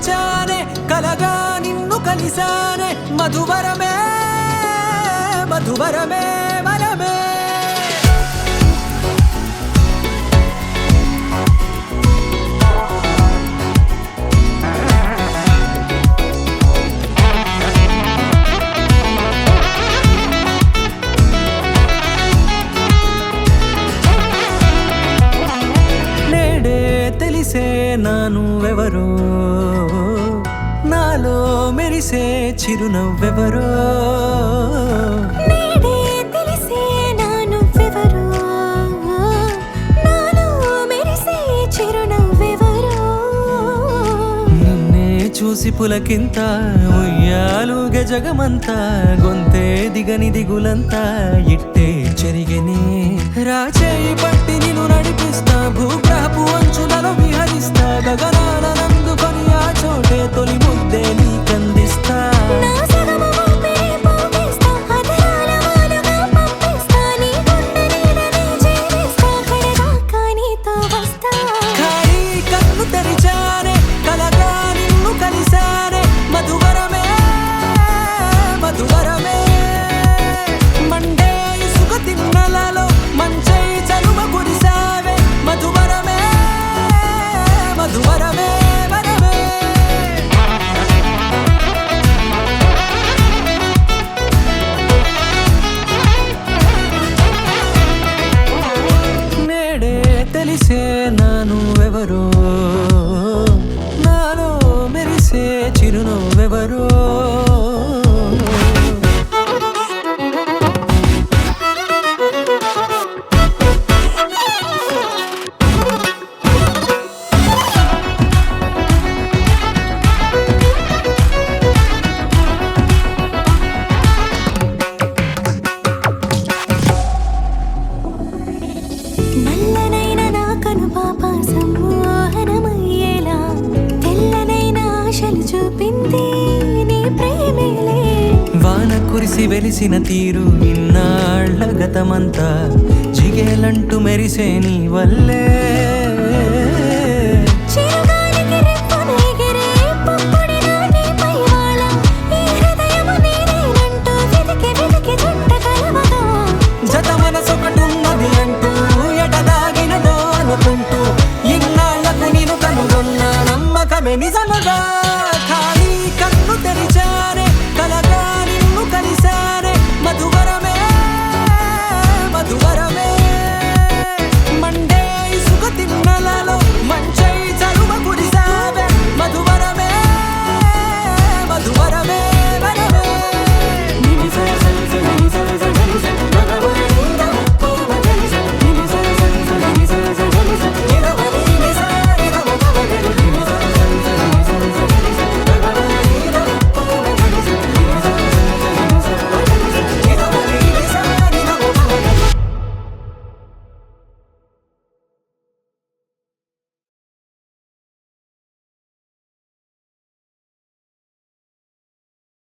తెరిచానే కలగా నిన్ను కలిసానే మధువరమే మధువరమే వరమే తెలిసే నానువెవరో నాలో మెరిసే చిరునవ్వెవరో నేడే తెలిసే నానువెవరో నాలో మెరిసే చిరునవ్వెవరో నిన్నే చూసి పులకింత ఉయ్యాలుగ జగమంతా గొంతే దిగని దిగులంతా ఇట్టే చెరిగెనే రాచేయి పట్టి నిన్ను నడిపిస్తా భూగ్రహపు అంచులలో విహరిస్తా గగనాల నందుకొని ఆ చోటే తొలి ముద్దే నీకందిస్తా నా సగము ఊపిరి పోగిస్తా అధరాల వాలుగా పంపిస్తా నీ గుండె నీడనే చేరిస్తా కడదాకా నీతో వస్తా ఖాళీ కన్ను తెరిచానే కలగా నిన్ను కలిసానే మధువరమే మధువరమే మండే ఇసుక తిన్నలలో మంచై చలువ కురిసావే మధువరమే మధువరమే వరమే నేడే తెలిసే నానువెవరో నాలో మెరిసే చిరునవ్వెవరో నల్లనైన నా కనుపాప సమ్మోహనమయ్యేలా తెల్లనైన ఆశలు చూపింది నీ ప్రేమేలే వాన కురిసి వెలిసిన తీరు ఇన్నాళ్ల గతమంతా జిగేలంటూ మెరిసే నీ వల్లే